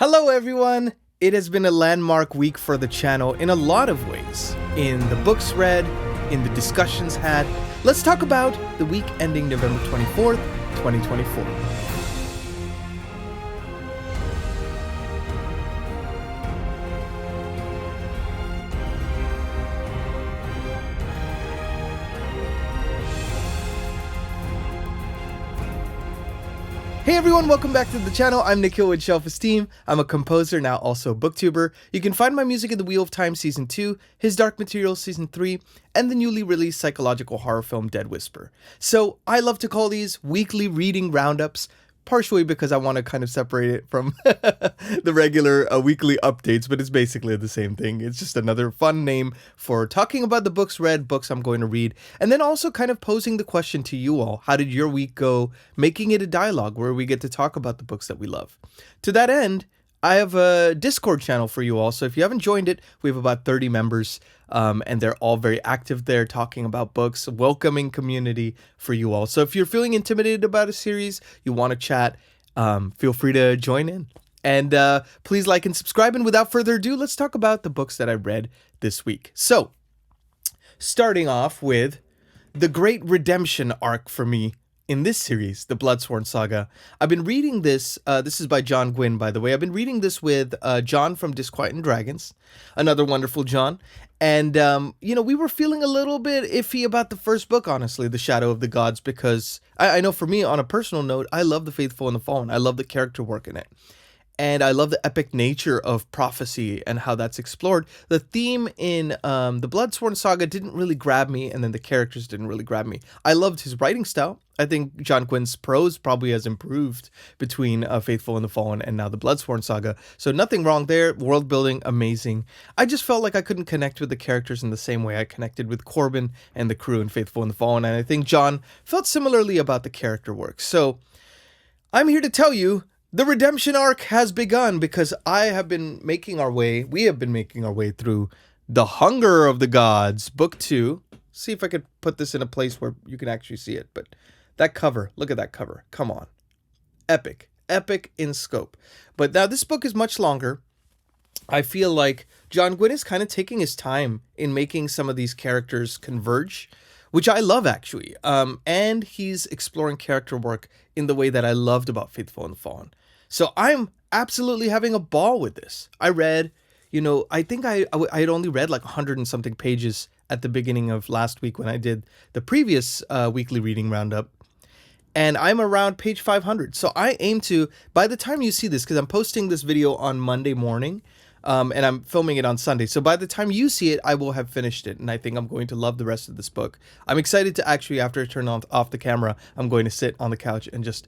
Hello everyone! It has been a landmark week for the channel in a lot of ways. In the books read, in the discussions had. Let's talk about the week ending November 24th, 2024. Hey everyone, welcome back to the channel. I'm Nikhil with Shelf-Esteem. I'm a composer, now also a booktuber. You can find my music in The Wheel of Time Season 2, His Dark Materials Season 3, and the newly released psychological horror film Dead Whisper. So I love to call these weekly reading roundups, partially because I want to kind of separate it from the regular weekly updates, but it's basically the same thing. It's just another fun name for talking about the books read, books I'm going to read, and then also kind of posing the question to you all. How did your week go? Making it a dialogue where we get to talk about the books that we love. To that end, I have a Discord channel for you all, so if you haven't joined it, we have about 30 members, and they're all very active there talking about books, welcoming community for you all. So if you're feeling intimidated about a series, you want to chat, feel free to join in. And please like and subscribe, and without further ado, let's talk about the books that I read this week. So, starting off with the great redemption arc for me in this series, the Bloodsworn Saga. I've been reading this, this is by John Gwynne, by the way. I've been reading this with John from Disquieting Dragons, another wonderful John. And, you know, we were feeling a little bit iffy about the first book, honestly, The Shadow of the Gods, because I know for me, on a personal note, I love The Faithful and the Fallen. I love the character work in it. And I love the epic nature of prophecy and how that's explored. The theme in the Bloodsworn Saga didn't really grab me, and then the characters didn't really grab me. I loved his writing style. I think John Gwynne's prose probably has improved between Faithful and the Fallen and now the Bloodsworn Saga. So nothing wrong there. World building, amazing. I just felt like I couldn't connect with the characters in the same way I connected with Corbin and the crew in Faithful and the Fallen. And I think John felt similarly about the character work. So I'm here to tell you, the redemption arc has begun, because we have been making our way through The Hunger of the Gods, Book 2. See if I could put this in a place where you can actually see it. But that cover, look at that cover. Come on. Epic. Epic in scope. But now this book is much longer. I feel like John Gwynne is kind of taking his time in making some of these characters converge, which I love, actually. And he's exploring character work in the way that I loved about Faithful and the Fallen. So I'm absolutely having a ball with this. I read, you know, I think I had only read like 100 and something pages at the beginning of last week when I did the previous weekly reading roundup. And I'm around page 500. So I aim to, by the time you see this, because I'm posting this video on Monday morning, and I'm filming it on Sunday. So by the time you see it, I will have finished it. And I think I'm going to love the rest of this book. I'm excited to actually, after I turn off the camera, I'm going to sit on the couch and just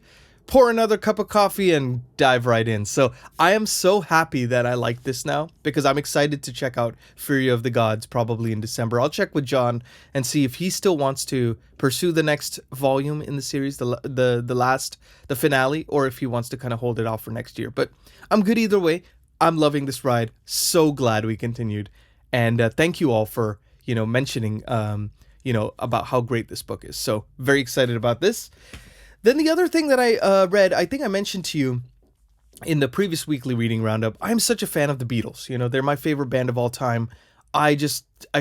pour another cup of coffee and dive right in. So I am so happy that I like this now, because I'm excited to check out Fury of the Gods probably in December. I'll check with John and see if he still wants to pursue the next volume in the series, the finale, or if he wants to kind of hold it off for next year. But I'm good either way. I'm loving this ride. So glad we continued. And thank you all for, you know, mentioning, you know, about how great this book is. So very excited about this. Then the other thing that I read, I think I mentioned to you in the previous weekly reading roundup, I'm such a fan of the Beatles. You know, they're my favorite band of all time. I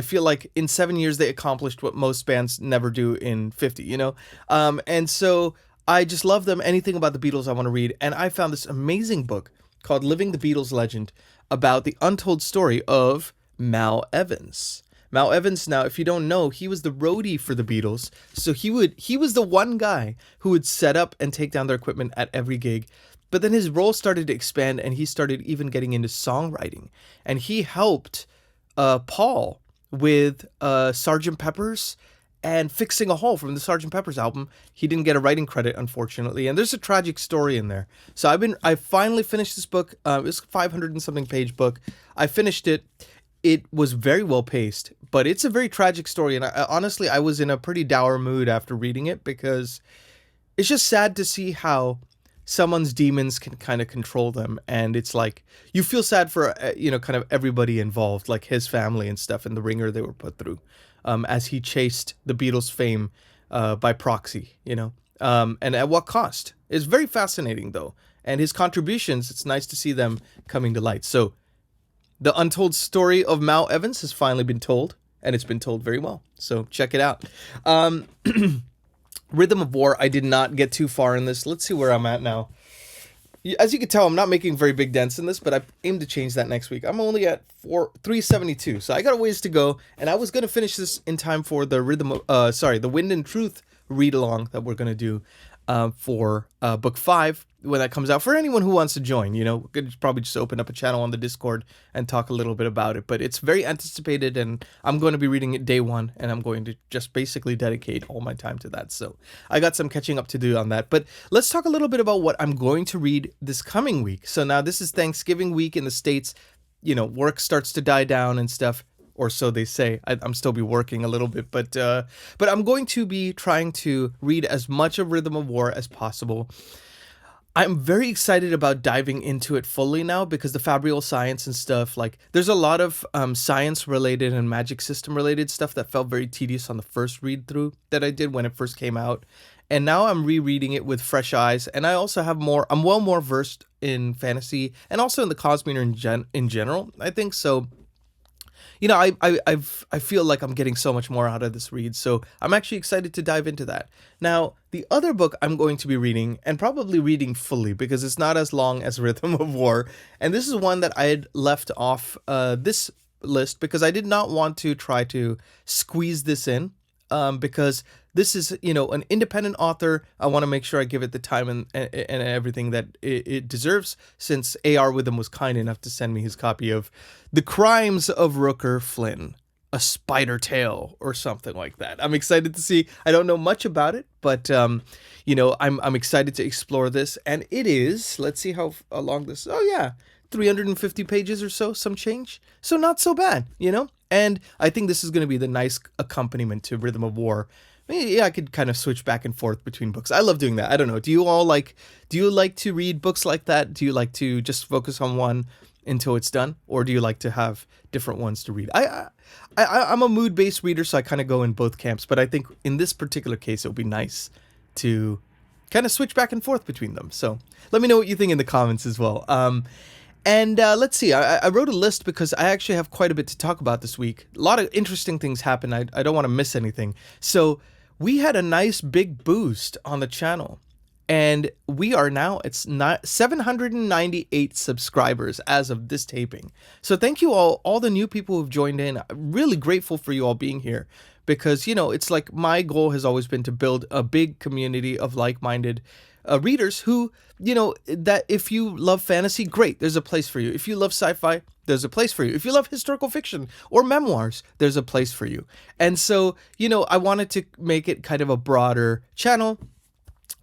feel like in 7 years they accomplished what most bands never do in 50, you know? And so I just love them. Anything about the Beatles I want to read. And I found this amazing book called Living the Beatles Legend about the untold story of Mal Evans. Mal Evans, now, if you don't know, he was the roadie for the Beatles. So he was the one guy who would set up and take down their equipment at every gig. But then his role started to expand, and he started even getting into songwriting. And he helped Paul with Sgt. Pepper's and Fixing a Hole from the Sgt. Pepper's album. He didn't get a writing credit, unfortunately, and there's a tragic story in there. So I finally finished this book. It was a 500 and something page book. I finished it. It was very well paced, but it's a very tragic story. And honestly, I was in a pretty dour mood after reading it, because it's just sad to see how someone's demons can kind of control them. And it's like, you feel sad for, you know, kind of everybody involved, like his family and stuff, and the ringer they were put through, as he chased the Beatles' fame by proxy, you know, and at what cost. It's very fascinating, though. and his contributions, it's nice to see them coming to light. So the untold story of Mal Evans has finally been told, and it's been told very well. So check it out. Rhythm of War, I did not get too far in this. Let's see where I'm at now. As you can tell, I'm not making very big dents in this, but I aim to change that next week. I'm only at 372, so I got a ways to go, and I was going to finish this in time for the the Wind and Truth read-along that we're going to do for book 5 when that comes out. For anyone who wants to join, we could probably just open up a channel on the Discord and talk a little bit about it. But it's very anticipated, and I'm going to be reading it day one, and I'm going to just basically dedicate all my time to that. So I got some catching up to do on that. But let's talk a little bit about what I'm going to read this coming week. So now this is Thanksgiving week in the States. Work starts to die down and stuff. Or so they say. I'm still be working a little bit, but I'm going to be trying to read as much of Rhythm of War as possible. I'm very excited about diving into it fully now because the Fabrial science and stuff, like there's a lot of science related and magic system related stuff that felt very tedious on the first read through that I did when it first came out. And now I'm rereading it with fresh eyes, and I also have I'm well more versed in fantasy and also in the Cosmere in general, I think. So I feel like I'm getting so much more out of this read, so I'm actually excited to dive into that. Now, the other book I'm going to be reading, and probably reading fully, because it's not as long as Rhythm of War, and this is one that I had left off this list because I did not want to try to squeeze this in, because this is, an independent author. I want to make sure I give it the time and everything that it deserves, since A.R. Witham was kind enough to send me his copy of The Crimes of Rooker Flynn, A Spider Tale, or something like that. I'm excited to see. I don't know much about it, but, I'm excited to explore this. And it is, let's see how long this, 350 pages or so, some change. So not so bad, And I think this is going to be the nice accompaniment to Rhythm of War. I could kind of switch back and forth between books. I love doing that. I don't know. Do you like to read books like that? Do you like to just focus on one until it's done? Or do you like to have different ones to read? I'm a mood-based reader, so I kind of go in both camps. But I think in this particular case, it would be nice to kind of switch back and forth between them. So let me know what you think in the comments as well. And let's see, I wrote a list because I actually have quite a bit to talk about this week. A lot of interesting things happen. I don't want to miss anything. So we had a nice big boost on the channel. And we are now, it's not 798 subscribers as of this taping. So thank you all the new people who've joined in. I'm really grateful for you all being here. Because, it's like my goal has always been to build a big community of like-minded readers who, that if you love fantasy, great, there's a place for you. If you love sci-fi, there's a place for you. If you love historical fiction or memoirs, there's a place for you. And so, I wanted to make it kind of a broader channel,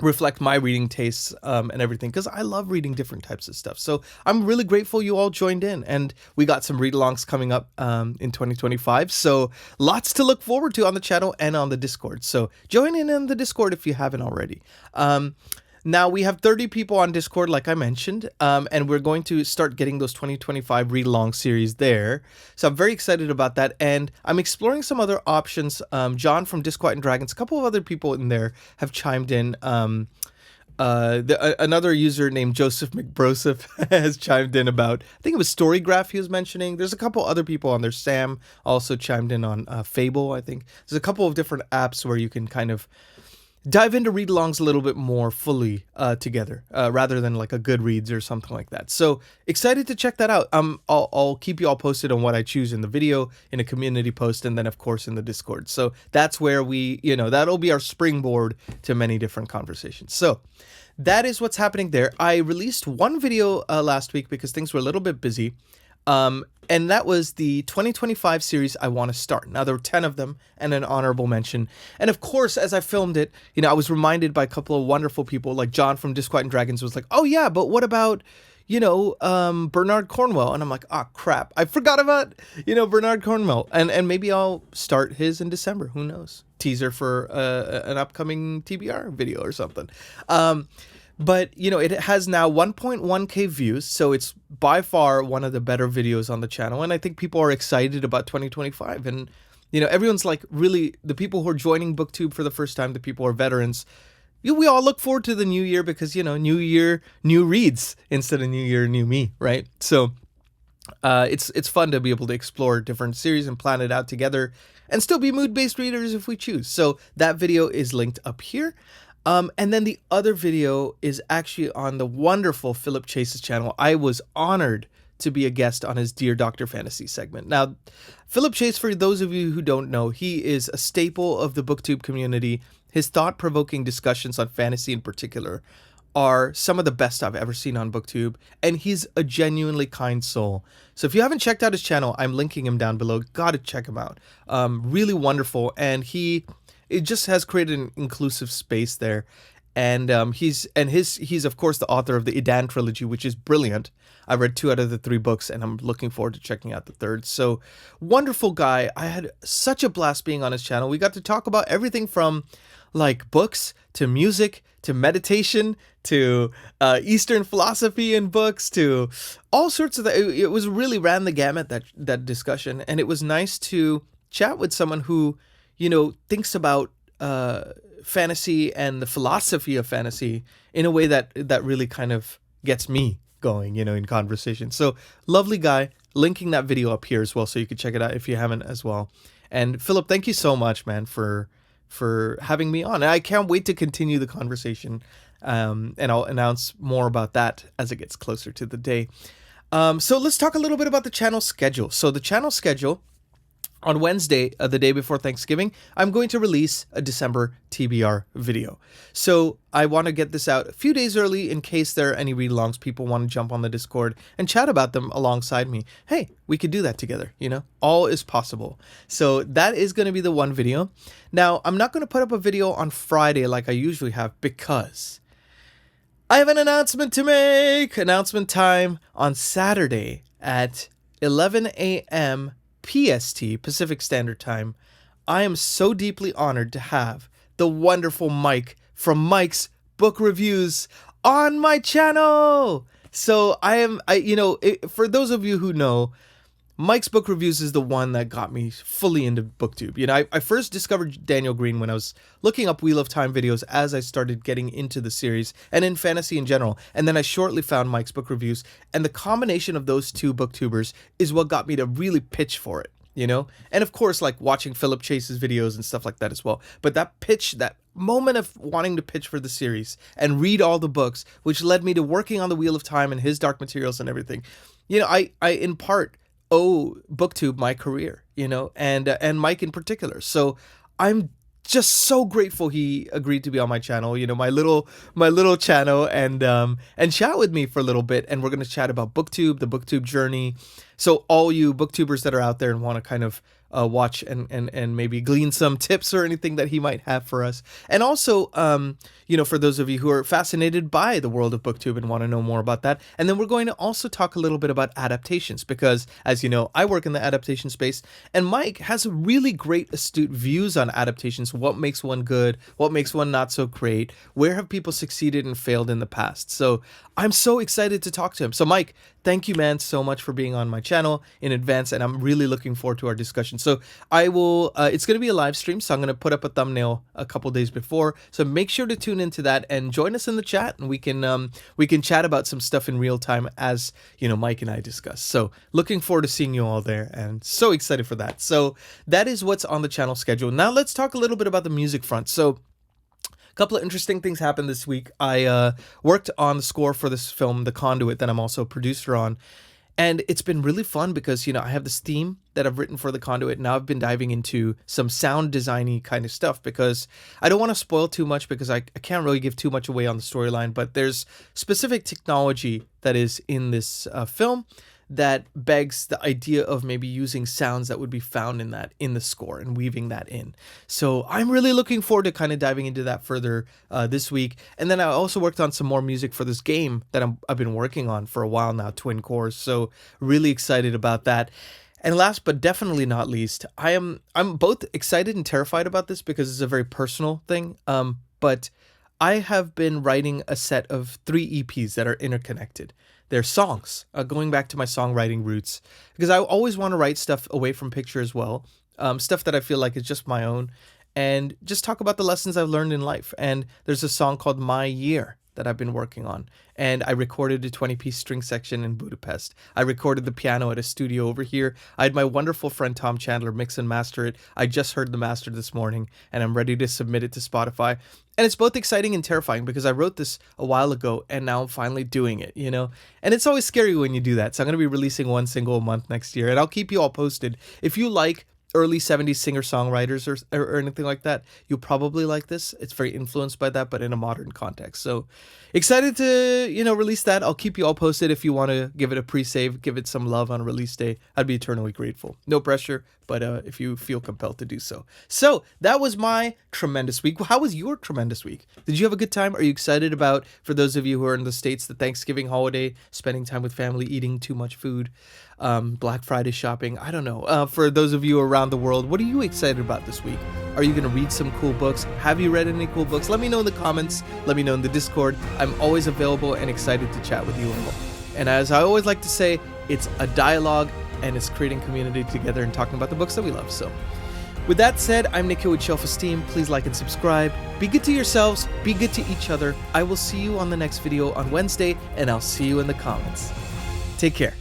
reflect my reading tastes and everything, because I love reading different types of stuff. So I'm really grateful you all joined in, and we got some read-alongs coming up in 2025. So lots to look forward to on the channel and on the Discord. So join in on the Discord if you haven't already. Now we have 30 people on Discord, like I mentioned, and we're going to start getting those 2025 read-along series there. So I'm very excited about that, and I'm exploring some other options. John from Disquiet and Dragons, a couple of other people in there have chimed in. Another user named Joseph McBroseph has chimed in about, I think it was Storygraph he was mentioning. There's a couple other people on there. Sam also chimed in on Fable, I think. There's a couple of different apps where you can kind of dive into read-alongs a little bit more fully together, rather than like a Goodreads or something like that. So excited to check that out. I'll keep you all posted on what I choose in the video, in a community post, and then of course in the Discord. So that's where we, that'll be our springboard to many different conversations. So that is what's happening there. I released one video last week because things were a little bit busy. And that was the 2025 series I Want to Start. Now, there were 10 of them and an honorable mention. And of course, as I filmed it, I was reminded by a couple of wonderful people, like John from Disquiet and Dragons was like, oh yeah, but what about, Bernard Cornwell? And I'm like, oh crap, I forgot about, Bernard Cornwell. And maybe I'll start his in December. Who knows? Teaser for an upcoming TBR video or something. But, it has now 1.1K views, so it's by far one of the better videos on the channel, and I think people are excited about 2025, and, everyone's like, really, the people who are joining Booktube for the first time, the people who are veterans, we all look forward to the new year because, new year, new reads instead of new year, new me, right? So it's fun to be able to explore different series and plan it out together and still be mood-based readers if we choose. So that video is linked up here. And then the other video is actually on the wonderful Philip Chase's channel. I was honored to be a guest on his Dear Dr. Fantasy segment. Now, Philip Chase, for those of you who don't know, he is a staple of the Booktube community. His thought-provoking discussions on fantasy in particular are some of the best I've ever seen on Booktube, and he's a genuinely kind soul. So if you haven't checked out his channel, I'm linking him down below. Gotta check him out. Really wonderful, and it just has created an inclusive space there. And he's of course the author of the Idan trilogy, which is brilliant. I read 2 out of the 3 books, and I'm looking forward to checking out the third. So wonderful guy. I had such a blast being on his channel. We got to talk about everything from like books to music to meditation to Eastern philosophy and books to all sorts of it was really ran the gamut, that discussion, and it was nice to chat with someone who thinks about fantasy and the philosophy of fantasy in a way that really kind of gets me going, in conversation. So lovely guy. Linking that video up here as well, so you can check it out if you haven't as well. And Philip, thank you so much, man, for having me on. And I can't wait to continue the conversation. And I'll announce more about that as it gets closer to the day. So let's talk a little bit about the channel schedule. So the channel schedule, on Wednesday, the day before Thanksgiving, I'm going to release a December TBR video. So I want to get this out a few days early in case there are any read-alongs, people want to jump on the Discord and chat about them alongside me. Hey, we could do that together, All is possible. So that is going to be the one video. Now, I'm not going to put up a video on Friday like I usually have because I have an announcement to make. Announcement time on Saturday at 11 a.m. PST, Pacific Standard Time. I am so deeply honored to have the wonderful Mike from Mike's Book Reviews on my channel. So for those of you who know, Mike's Book Reviews is the one that got me fully into Booktube. I first discovered Daniel Green when I was looking up Wheel of Time videos as I started getting into the series and in fantasy in general. And then I shortly found Mike's Book Reviews. And the combination of those two Booktubers is what got me to really pitch for it, And of course, like watching Philip Chase's videos and stuff like that as well. But that pitch, that moment of wanting to pitch for the series and read all the books, which led me to working on the Wheel of Time and his Dark Materials and everything. I in part owe Booktube my career, and Mike in particular. So I'm just so grateful he agreed to be on my channel, my little channel, and chat with me for a little bit. And we're going to chat about Booktube, the Booktube journey. So all you Booktubers that are out there and want to kind of watch and maybe glean some tips or anything that he might have for us. And also, for those of you who are fascinated by the world of Booktube and want to know more about that. And then we're going to also talk a little bit about adaptations because, as you know, I work in the adaptation space, and Mike has really great, astute views on adaptations. What makes one good? What makes one not so great? Where have people succeeded and failed in the past? So I'm so excited to talk to him. So Mike, thank you, man, so much for being on my channel in advance, and I'm really looking forward to our discussion. So I will, it's going to be a live stream, so I'm going to put up a thumbnail a couple days before. So make sure to tune into that and join us in the chat, and we can chat about some stuff in real time as, Mike and I discuss. So looking forward to seeing you all there, and so excited for that. So that is what's on the channel schedule. Now let's talk a little bit about the music front. So couple of interesting things happened this week. I worked on the score for this film, The Conduit, that I'm also a producer on. And it's been really fun because, I have this theme that I've written for The Conduit. Now I've been diving into some sound designy kind of stuff because I don't want to spoil too much because I can't really give too much away on the storyline. But there's specific technology that is in this film that begs the idea of maybe using sounds that would be found in the score and weaving that in. So I'm really looking forward to kind of diving into that further this week. And then I also worked on some more music for this game that I've been working on for a while now, Twin Cores. So really excited about that. And last but definitely not least, I'm both excited and terrified about this because it's a very personal thing. But I have been writing a set of 3 EPs that are interconnected. They're songs, going back to my songwriting roots, because I always want to write stuff away from picture as well, stuff that I feel like is just my own. and just talk about the lessons I've learned in life. And there's a song called My Year that I've been working on. And I recorded a 20-piece string section in Budapest. I recorded the piano at a studio over here. I had my wonderful friend Tom Chandler mix and master it. I just heard the master this morning, and I'm ready to submit it to Spotify. And it's both exciting and terrifying because I wrote this a while ago and now I'm finally doing it, you know? And it's always scary when you do that. So I'm going to be releasing one single a month next year, and I'll keep you all posted. If you like early 70s singer-songwriters or anything like that, you'll probably like this. It's very influenced by that, but in a modern context. So excited to, release that. I'll keep you all posted. If you want to give it a pre-save, give it some love on release day, I'd be eternally grateful. No pressure, but if you feel compelled to do so. So that was my tremendous week. How was your tremendous week? Did you have a good time? Are you excited about, for those of you who are in the States, the Thanksgiving holiday, spending time with family, eating too much food, Black Friday shopping? I don't know. For those of you around the world, what are you excited about this week? Are you going to read some cool books? Have you read any cool books? Let me know in the comments. Let me know in the Discord. I'm always available and excited to chat with you all. And as I always like to say, it's a dialogue and it's creating community together and talking about the books that we love. So with that said, I'm Nikhil with Shelf-Esteem. Please like and subscribe. Be good to yourselves. Be good to each other. I will see you on the next video on Wednesday, and I'll see you in the comments. Take care.